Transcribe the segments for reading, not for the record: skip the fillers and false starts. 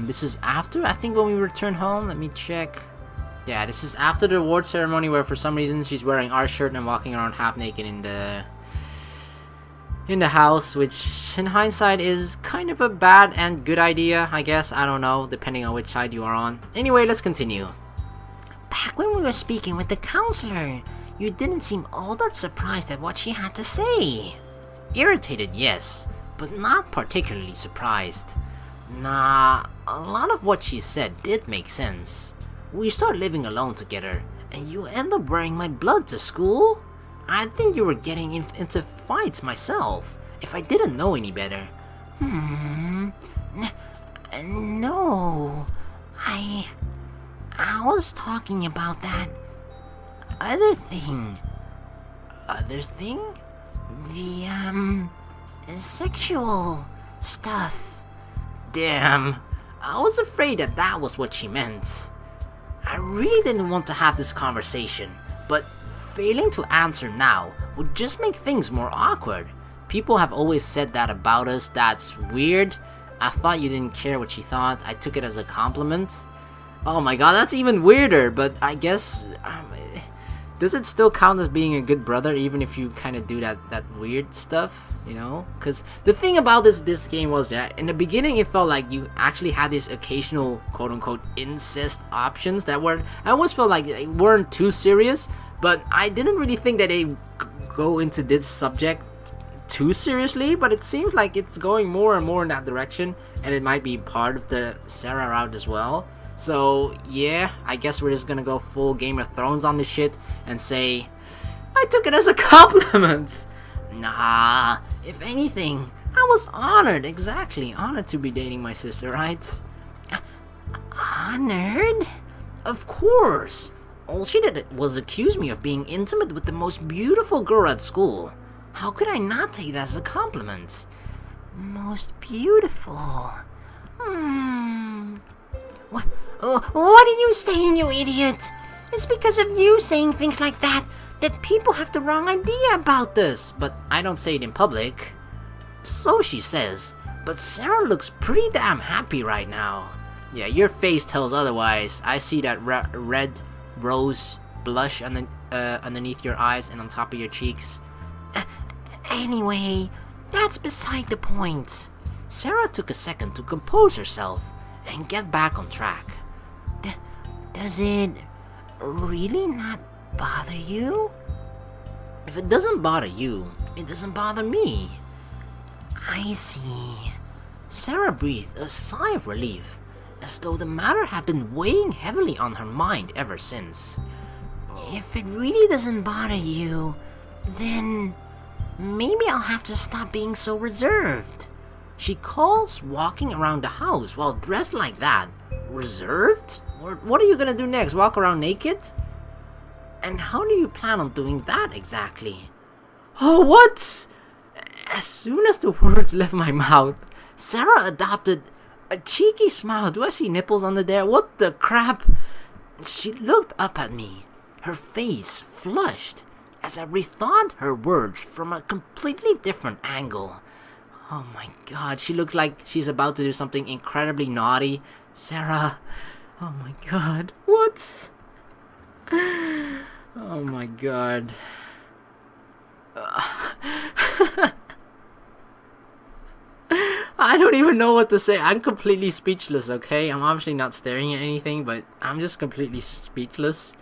This is after, I think, when we return home. Let me check. Yeah, this is after the award ceremony where for some reason she's wearing our shirt and walking around half naked in the house, which in hindsight is kind of a bad and good idea, I guess. I don't know, depending on which side you are on. Anyway, let's continue. Back when we were speaking with the counselor, you didn't seem all that surprised at what she had to say. Irritated, yes, but not particularly surprised. Nah, a lot of what she said did make sense. We start living alone together, and you end up wearing my blood to school? I think you were getting into fights myself, if I didn't know any better. No, I was talking about that other thing. Other thing? The, sexual stuff. Damn, I was afraid that was what she meant. I really didn't want to have this conversation, but failing to answer now would just make things more awkward. People have always said that about us. That's weird. I thought you didn't care what she thought. I took it as a compliment. Oh my god, that's even weirder, but I guess... does it still count as being a good brother even if you kind of do that weird stuff, you know? Because the thing about this game was that in the beginning it felt like you actually had these occasional quote-unquote incest options that were... I always felt like they weren't too serious, but I didn't really think that they go into this subject too seriously, but it seems like it's going more and more in that direction, and it might be part of the Sara route as well. So yeah, I guess we're just gonna go full Game of Thrones on this shit and say, I took it as a compliment. Nah, if anything, I was honored, exactly, honored to be dating my sister, right? Honored? Of course. All she did was accuse me of being intimate with the most beautiful girl at school. How could I not take it as a compliment? Most beautiful? What are you saying, you idiot? It's because of you saying things like that people have the wrong idea about this. But I don't say it in public. So she says, but Sara looks pretty damn happy right now. Yeah, your face tells otherwise. I see that red rose blush underneath your eyes and on top of your cheeks. Anyway, that's beside the point. Sara took a second to compose herself and get back on track. Does it really not bother you? If it doesn't bother you, it doesn't bother me. I see. Sara breathed a sigh of relief, as though the matter had been weighing heavily on her mind ever since. If it really doesn't bother you, then maybe I'll have to stop being so reserved. She calls walking around the house while dressed like that reserved? What are you gonna do next? Walk around naked? And how do you plan on doing that exactly? Oh, what? As soon as the words left my mouth, Sara adopted a cheeky smile. Do I see nipples under there? What the crap? She looked up at me, her face flushed, as I rethought her words from a completely different angle. Oh my god, she looks like she's about to do something incredibly naughty. Sara, oh my god, what? Oh my god. I don't even know what to say. I'm completely speechless, okay? I'm obviously not staring at anything, but I'm just completely speechless.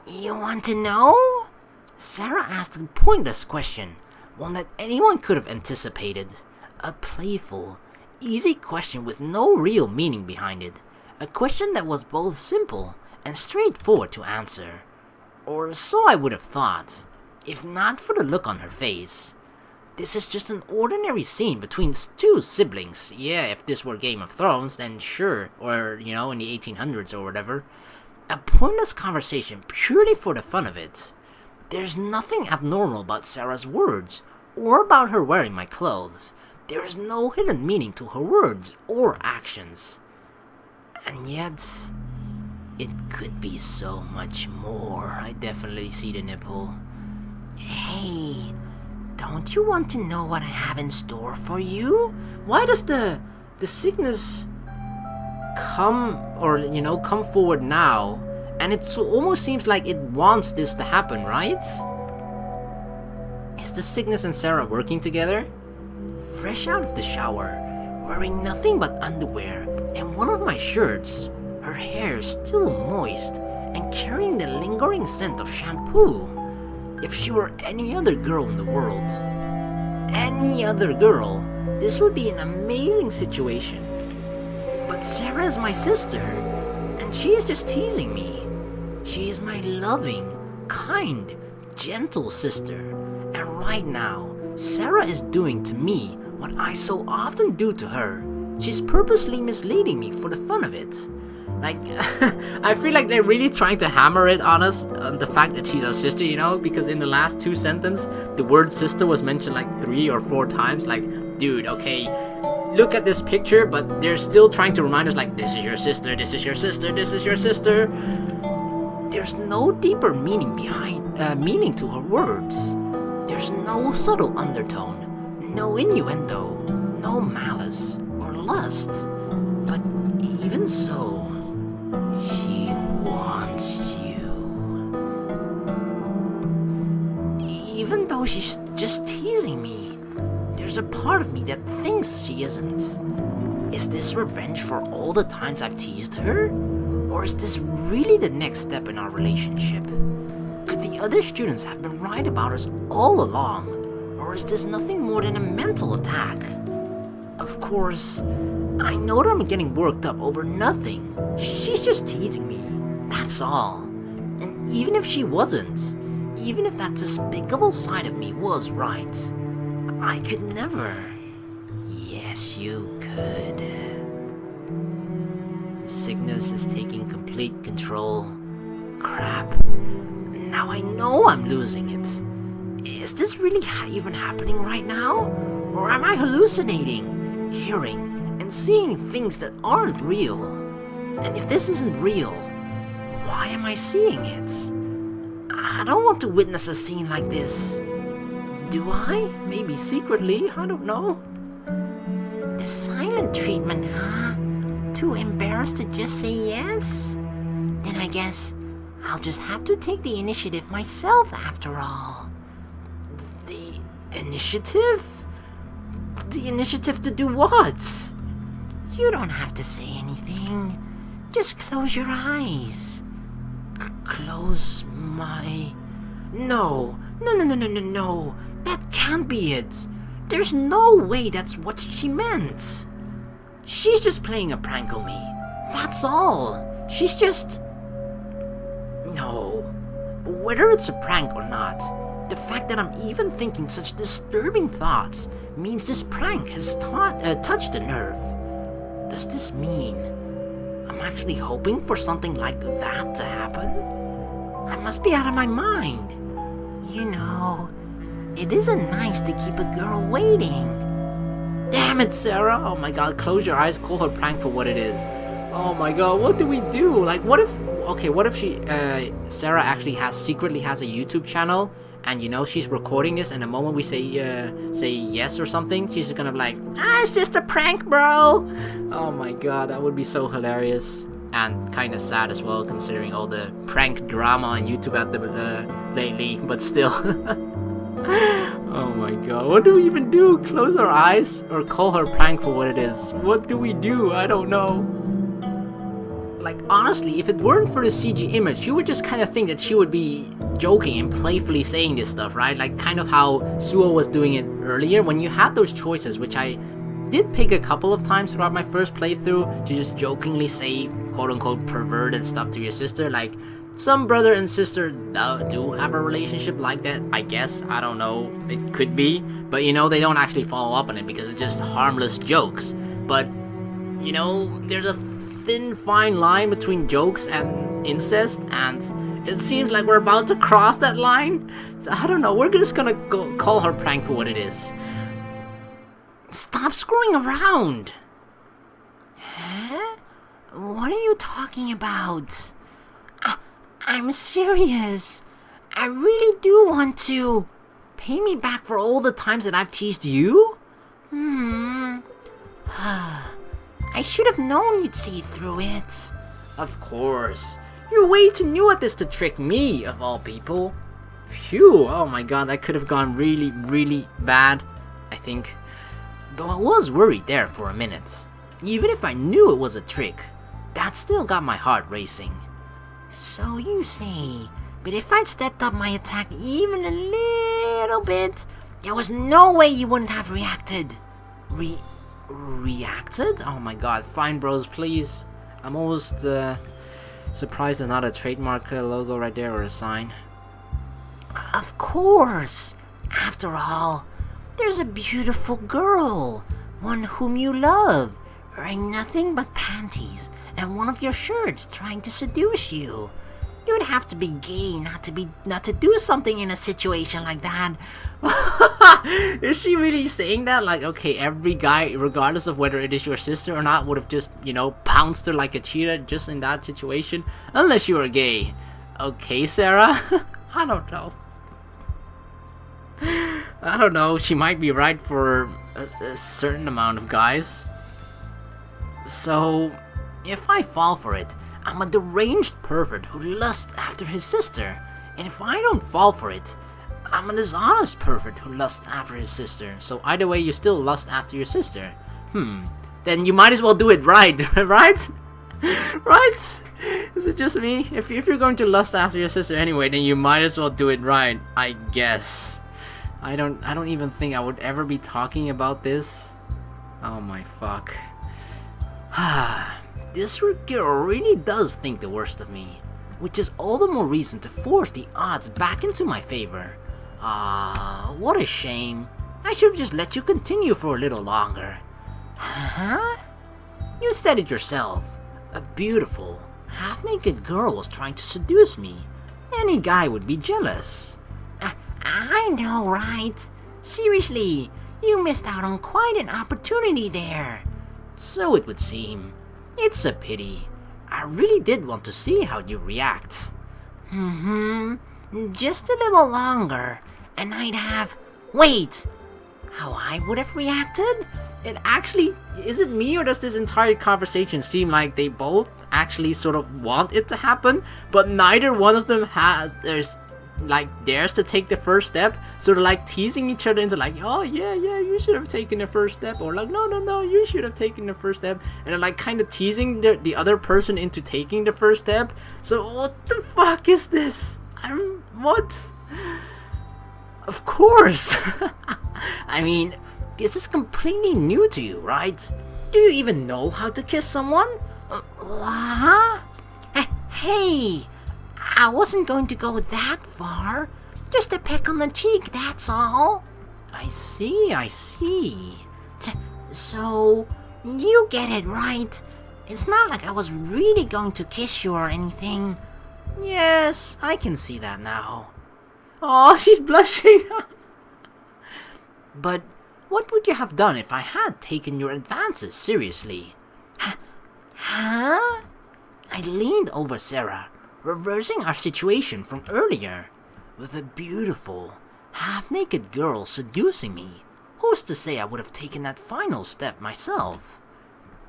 You want to know? Sara asked a pointless question, one that anyone could have anticipated. A playful, easy question with no real meaning behind it. A question that was both simple and straightforward to answer. Or so I would have thought, if not for the look on her face. This is just an ordinary scene between two siblings. Yeah, if this were Game of Thrones, then sure. Or, you know, in the 1800s or whatever. A pointless conversation purely for the fun of it. There's nothing abnormal about Sara's words, or about her wearing my clothes. There is no hidden meaning to her words or actions. And yet, it could be so much more. I definitely see the nipple. Hey, don't you want to know what I have in store for you? Why does the sickness come forward now, and it almost seems like it wants this to happen, right? Is the Cygnus and Sara working together? Fresh out of the shower, wearing nothing but underwear and one of my shirts, her hair still moist and carrying the lingering scent of shampoo. If she were any other girl in the world, this would be an amazing situation. But Sara is my sister, and she is just teasing me. She is my loving, kind, gentle sister, and right now, Sara is doing to me what I so often do to her. She's purposely misleading me for the fun of it. Like, I feel like they're really trying to hammer it on us, on the fact that she's our sister, because in the last 2 sentences, the word sister was mentioned like 3 or 4 times. Like, dude, okay, look at this picture, but they're still trying to remind us, like, this is your sister, this is your sister, this is your sister. There's no deeper meaning meaning to her words. There's no subtle undertone, no innuendo, no malice or lust. But even so, she wants you. Even though she's just teasing me, there's a part of me that thinks she isn't. Is this revenge for all the times I've teased her? Or is this really the next step in our relationship? Could the other students have been right about us all along? Or is this nothing more than a mental attack? Of course, I know that I'm getting worked up over nothing. She's just teasing me, that's all. And even if she wasn't, even if that despicable side of me was right, I could never. Yes, you could. Cygnus is taking complete control. Crap. Now I know I'm losing it. Is this really even happening right now? Or am I hallucinating, hearing, and seeing things that aren't real? And if this isn't real, why am I seeing it? I don't want to witness a scene like this. Do I? Maybe secretly, I don't know. The silent treatment, huh? Too embarrassed to just say yes? Then I guess I'll just have to take the initiative myself after all. The initiative? The initiative to do what? You don't have to say anything. Just close your eyes. Close my... No. That can't be it. There's no way that's what she meant. She's just playing a prank on me. That's all. She's just... No. Whether it's a prank or not, the fact that I'm even thinking such disturbing thoughts means this prank has touched a nerve. Does this mean I'm actually hoping for something like that to happen? I must be out of my mind. You know, it isn't nice to keep a girl waiting. Damn it, Sara! Oh my god, close your eyes, call her prank for what it is. Oh my god, what do we do? Like, what if she, Sara actually secretly has a YouTube channel, and she's recording this, and the moment we say yes or something, she's just gonna be like, it's just a prank, bro! Oh my god, that would be so hilarious. And kind of sad as well, considering all the prank drama on YouTube lately, but still. Oh my god, what do we even do? Close our eyes? Or call her prank for what it is? What do we do? I don't know. Like, honestly, if it weren't for the CG image, you would just kind of think that she would be joking and playfully saying this stuff, right? Like, kind of how Suoh was doing it earlier, when you had those choices, which I did pick a couple of times throughout my first playthrough, to just jokingly say, quote-unquote, perverted stuff to your sister. Like, some brother and sister do have a relationship like that, I guess. I don't know. It could be. But, they don't actually follow up on it because it's just harmless jokes. But, there's a thin, fine line between jokes and incest, and it seems like we're about to cross that line. I don't know. We're just gonna call her prank for what it is. Stop screwing around! Huh? What are you talking about? I'm serious. I really do want to. Pay me back for all the times that I've teased you? I should have known you'd see through it. Of course. You're way too new at this to trick me, of all people. Phew, oh my god, that could have gone really, really bad, I think. Though I was worried there for a minute. Even if I knew it was a trick, that still got my heart racing. So you say, but if I'd stepped up my attack even a little bit, there was no way you wouldn't have reacted. Reacted? Oh my god, fine bros, please. I'm almost surprised there's not a trademark logo right there or a sign. Of course. After all, there's a beautiful girl, one whom you love, wearing nothing but panties and one of your shirts trying to seduce you. You would have to be gay not to do something in a situation like that. Is she really saying that? Like, okay, every guy, regardless of whether it is your sister or not, would have just, pounced her like a cheetah just in that situation? Unless you were gay. Okay, Sarah? I don't know. I don't know, she might be right for a certain amount of guys. So, if I fall for it, I'm a deranged pervert who lusts after his sister. And if I don't fall for it, I'm a dishonest pervert who lusts after his sister. So either way, you still lust after your sister. Then you might as well do it right, right? Right? Is it just me? If you're going to lust after your sister anyway, then you might as well do it right, I guess. I don't even think I would ever be talking about this. Oh my fuck. This girl really does think the worst of me, which is all the more reason to force the odds back into my favor. What a shame. I should have just let you continue for a little longer. Huh? You said it yourself. A beautiful, half-naked girl was trying to seduce me. Any guy would be jealous. I know, right? Seriously, you missed out on quite an opportunity there. So it would seem. It's a pity. I really did want to see how you react. Just a little longer, and I'd have... Wait! How I would have reacted? It actually... Is it me, or does this entire conversation seem like they both actually sort of want it to happen, but neither one of them dares to take the first step, sort of like teasing each other into like, oh yeah, you should have taken the first step, or like, no, you should have taken the first step, and they're like kind of teasing the other person into taking the first step. So what the fuck is this? What? Of course. I mean, this is completely new to you, right? Do you even know how to kiss someone? What? Hey! I wasn't going to go that far. Just a peck on the cheek, that's all. I see. So, you get it right. It's not like I was really going to kiss you or anything. Yes, I can see that now. Oh, she's blushing. But what would you have done if I had taken your advances seriously? Huh? I leaned over Sara, reversing our situation from earlier, with a beautiful, half-naked girl seducing me. Who's to say I would have taken that final step myself?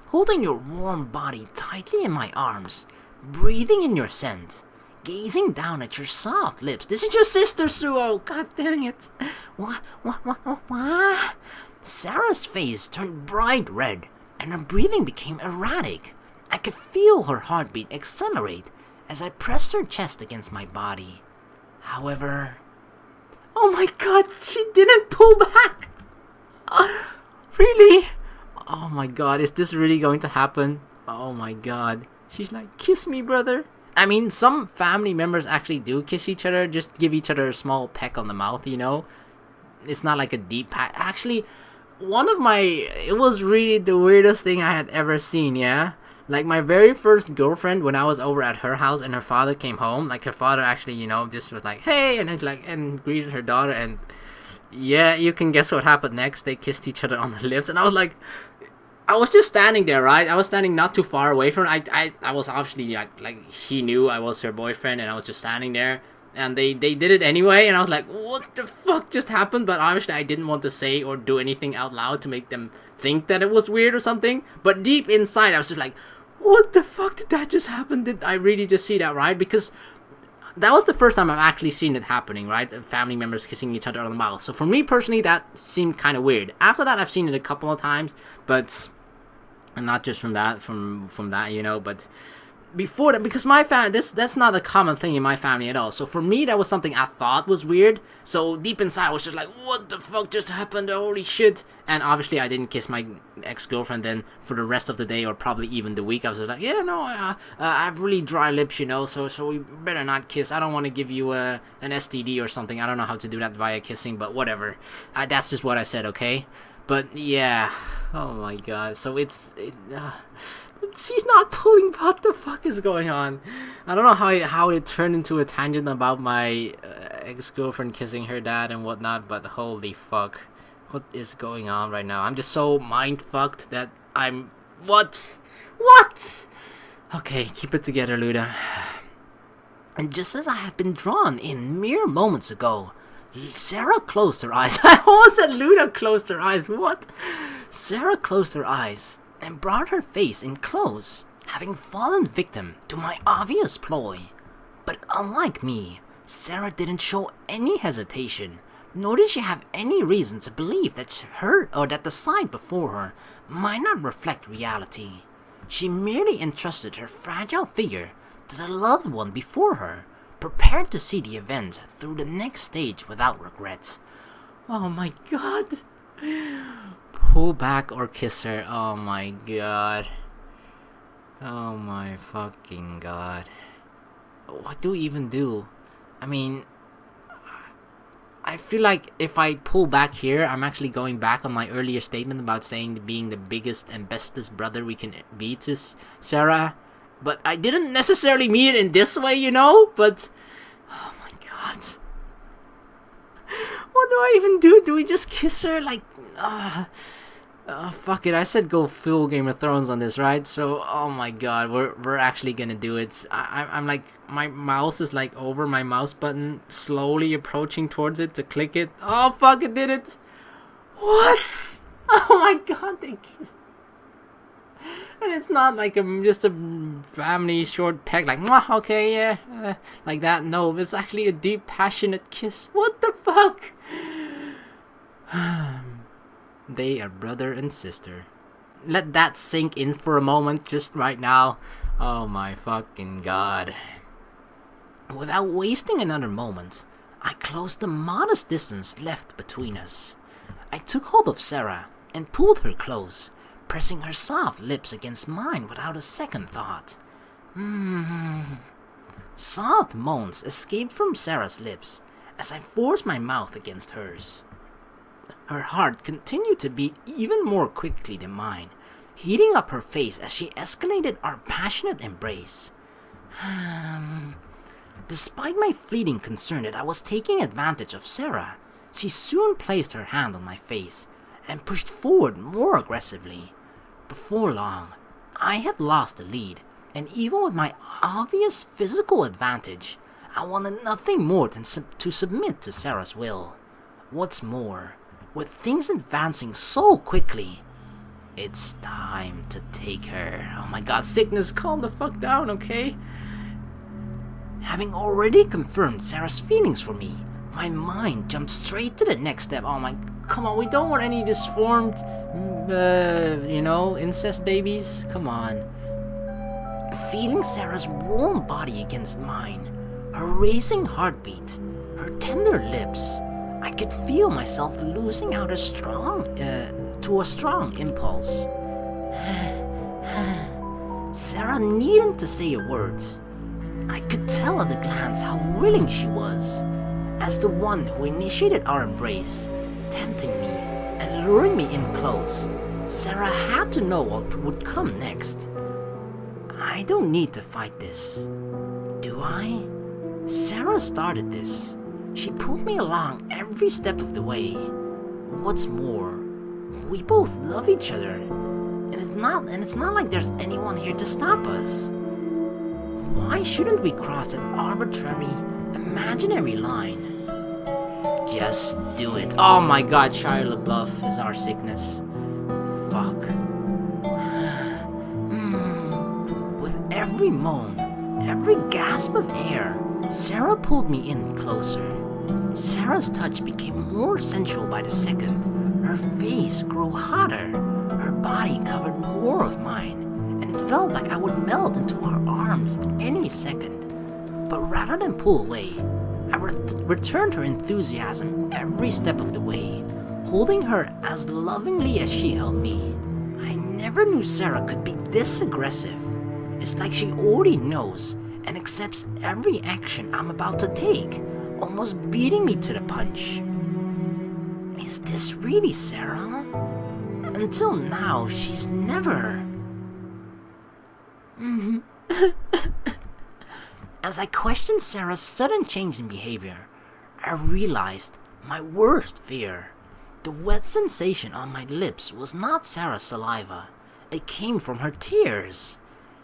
Holding your warm body tightly in my arms, breathing in your scent, gazing down at your soft lips. This is your sister, Suoh! God dang it! What? Sarah's face turned bright red, and her breathing became erratic. I could feel her heartbeat accelerate as I pressed her chest against my body. However... Oh my god, she didn't pull back! Really? Oh my god, is this really going to happen? Oh my god. She's like, kiss me, brother. I mean, some family members actually do kiss each other, just give each other a small peck on the mouth, you know? It's not like a deep pat. Actually, it was really the weirdest thing I had ever seen, yeah? Like, my very first girlfriend, when I was over at her house and her father came home, like, her father actually, just was like, hey, and then, and greeted her daughter, and yeah, you can guess what happened next. They kissed each other on the lips, and I was like, I was just standing there, right? I was standing not too far away from her. I was obviously, like, he knew I was her boyfriend, and I was just standing there, and they did it anyway, and I was like, what the fuck just happened? But obviously I didn't want to say or do anything out loud to make them think that it was weird or something, but deep inside I was just like, what the fuck did that just happen? Did I really just see that, right? Because that was the first time I've actually seen it happening, right? Family members kissing each other on the mouth. So for me personally, that seemed kind of weird. After that, I've seen it a couple of times, but and not just from that, but before that, because my family, that's not a common thing in my family at all. So for me, that was something I thought was weird. So deep inside, I was just like, what the fuck just happened? Holy shit. And obviously, I didn't kiss my ex-girlfriend then for the rest of the day, or probably even the week. I was just like, yeah, no, I have really dry lips, so we better not kiss. I don't want to give you an STD or something. I don't know how to do that via kissing, but whatever. That's just what I said, okay? But yeah, oh my god. So she's not pulling. What the fuck is going on? I don't know how it turned into a tangent about my ex-girlfriend kissing her dad and whatnot, but holy fuck, what is going on right now? I'm just so mind fucked that I'm what? Okay, keep it together, Luda. And just as I had been drawn in mere moments ago, Sara closed her eyes. I almost said Luda closed her eyes. What? Sara closed her eyes and brought her face in close, having fallen victim to my obvious ploy. But unlike me, Sara didn't show any hesitation, nor did she have any reason to believe that that the sight before her might not reflect reality. She merely entrusted her fragile figure to the loved one before her, prepared to see the event through the next stage without regret. Oh my god. Pull back or kiss her. Oh my god. Oh my fucking god. What do we even do? I mean, I feel like if I pull back here, I'm actually going back on my earlier statement about saying being the biggest and bestest brother we can be to Sara. But I didn't necessarily mean it in this way, but oh my god. What do I even do? Do we just kiss her? Like, fuck it. I said go full Game of Thrones on this, right? So, oh my god, we're actually gonna do it. I'm like, my mouse is like over my mouse button, slowly approaching towards it to click it. Oh fuck, it did it. What? Oh my god, they kissed. And it's not like just a family short peck, like, mwah, okay, yeah, like that. No, it's actually a deep, passionate kiss. What the fuck? They are brother and sister. Let that sink in for a moment, just right now. Oh my fucking god. Without wasting another moment, I closed the modest distance left between us. I took hold of Sara and pulled her close, pressing her soft lips against mine without a second thought. Soft moans escaped from Sara's lips as I forced my mouth against hers. Her heart continued to beat even more quickly than mine, heating up her face as she escalated our passionate embrace. Despite my fleeting concern that I was taking advantage of Sara, she soon placed her hand on my face and pushed forward more aggressively. Before long, I had lost the lead, and even with my obvious physical advantage, I wanted nothing more than to submit to Sara's will. What's more, with things advancing so quickly, it's time to take her. Oh my god, sickness, calm the fuck down, okay? Having already confirmed Sara's feelings for me, my mind jumped straight to the next step. Oh my, come on, we don't want any disformed, incest babies. Come on. Feeling Sara's warm body against mine, her racing heartbeat, her tender lips, I could feel myself losing out to a strong impulse. Sara needn't to say a word. I could tell at a glance how willing she was. As the one who initiated our embrace, tempting me and luring me in close, Sara had to know what would come next. I don't need to fight this, do I? Sara started this. She pulled me along every step of the way. What's more, we both love each other, and it's not like there's anyone here to stop us. Why shouldn't we cross that arbitrary, imaginary line? Just do it. Oh my god, Shia LaBeouf is our sickness. Fuck. fuck. With every moan, every gasp of air, Sara pulled me in closer. Sara's touch became more sensual by the second. Her face grew hotter. Her body covered more of mine, and it felt like I would melt into her arms any second. But rather than pull away, I returned her enthusiasm every step of the way, holding her as lovingly as she held me. I never knew Sara could be this aggressive. It's like she already knows and accepts every action I'm about to take, almost beating me to the punch. Is this really Sara? Until now, she's never... As I questioned Sara's sudden change in behavior, I realized my worst fear. The wet sensation on my lips was not Sara's saliva. It came from her tears.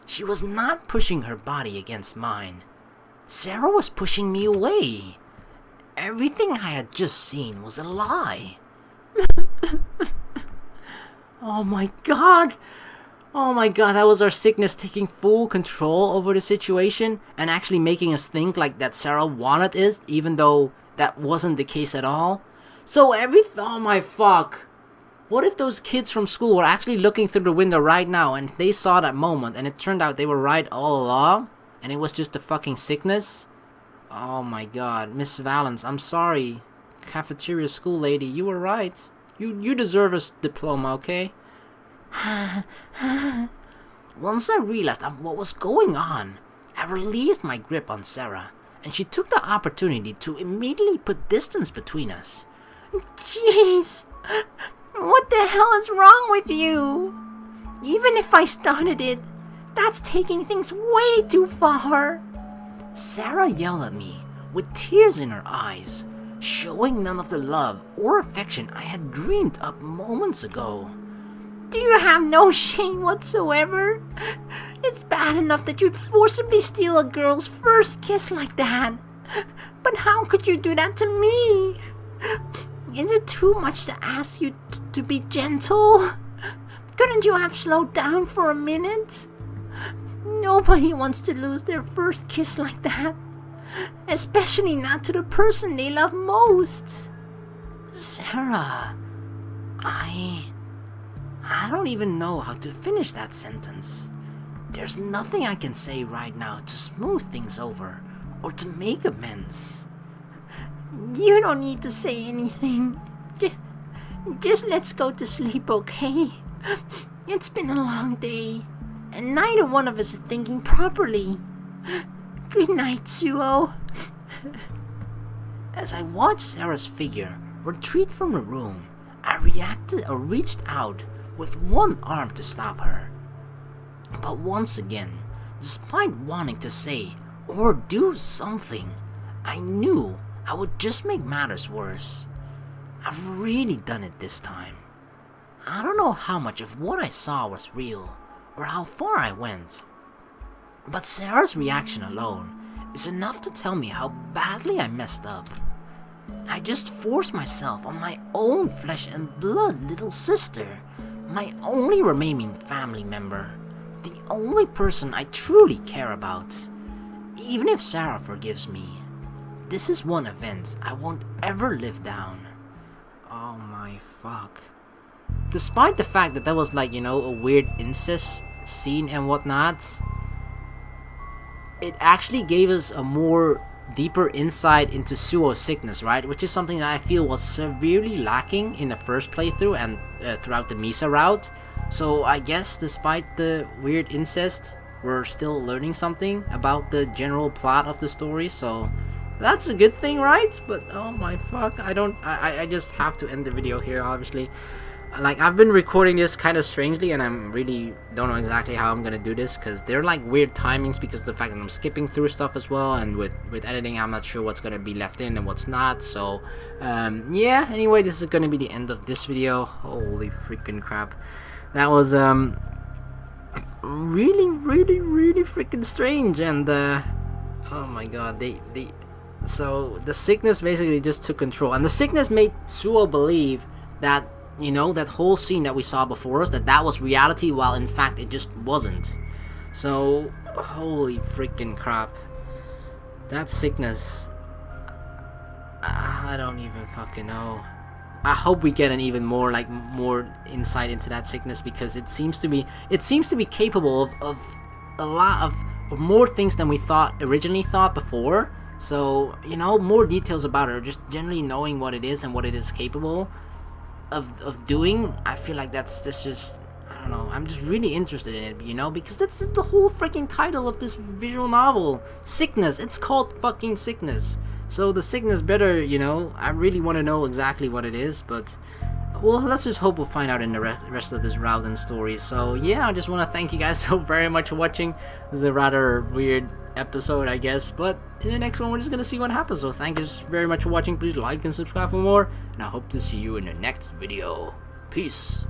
She was not pushing her body against mine. Sara was pushing me away. Everything I had just seen was a lie. Oh my god! Oh my god, that was our sickness taking full control over the situation and actually making us think like that Sara wanted it, even though that wasn't the case at all. So oh my fuck. What if those kids from school were actually looking through the window right now and they saw that moment and it turned out they were right all along and it was just the fucking sickness? Oh my god, Miss Valance, I'm sorry. Cafeteria school lady, you were right. You deserve a diploma, okay? Once I realized what was going on, I released my grip on Sara, and she took the opportunity to immediately put distance between us. Jeez! What the hell is wrong with you? Even if I started it, that's taking things way too far. Sara yelled at me, with tears in her eyes, showing none of the love or affection I had dreamed up moments ago. Do you have no shame whatsoever? It's bad enough that you'd forcibly steal a girl's first kiss like that. But how could you do that to me? Is it too much to ask you to be gentle? Couldn't you have slowed down for a minute? Nobody wants to lose their first kiss like that. Especially not to the person they love most. Sara, I don't even know how to finish that sentence. There's nothing I can say right now to smooth things over or to make amends. You don't need to say anything. Just let's go to sleep, okay? It's been a long day, and neither one of us is thinking properly. Good night, Suoh. As I watched Sara's figure retreat from the room, I reached out with one arm to stop her. But once again, despite wanting to say or do something, I knew I would just make matters worse. I've really done it this time. I don't know how much of what I saw was real, or how far I went. But Sara's reaction alone is enough to tell me how badly I messed up. I just forced myself on my own flesh and blood little sister, my only remaining family member, the only person I truly care about. Even if Sara forgives me, this is one event I won't ever live down. Oh my fuck. Despite the fact that was like, a weird incest scene and whatnot, it actually gave us a more deeper insight into Suoh's sickness, right? Which is something that I feel was severely lacking in the first playthrough and throughout the Misa route. So I guess despite the weird incest, we're still learning something about the general plot of the story, so that's a good thing, right? But oh my fuck, I just have to end the video here, obviously. Like, I've been recording this kind of strangely, and I'm really don't know exactly how I'm gonna do this, because they're like weird timings because of the fact that I'm skipping through stuff as well, and with editing I'm not sure what's gonna be left in and what's not. So yeah, anyway, this is gonna be the end of this video. Holy freaking crap, that was really freaking strange. And oh my god, so the sickness basically just took control, and the sickness made Suoh believe that you know, that whole scene that we saw before us, that was reality, while in fact it just wasn't. So, holy freaking crap. That sickness, I don't even fucking know. I hope we get an even more insight into that sickness, because it seems to be capable of a lot of more things than we originally thought before. So, you know, more details about it, or just generally knowing what it is and what it is capable of doing. I feel like that's just, I don't know, I'm just really interested in it, you know, because that's the whole freaking title of this visual novel. Sickness. It's called fucking Sickness. So the sickness better, you know, I really want to know exactly what it is, but, well, let's just hope we'll find out in the rest of this Rowden story. So, yeah, I just want to thank you guys so very much for watching. This is a rather weird episode, I guess, but in the next one, we're just going to see what happens. So, thank you very much for watching. Please like and subscribe for more, and I hope to see you in the next video. Peace.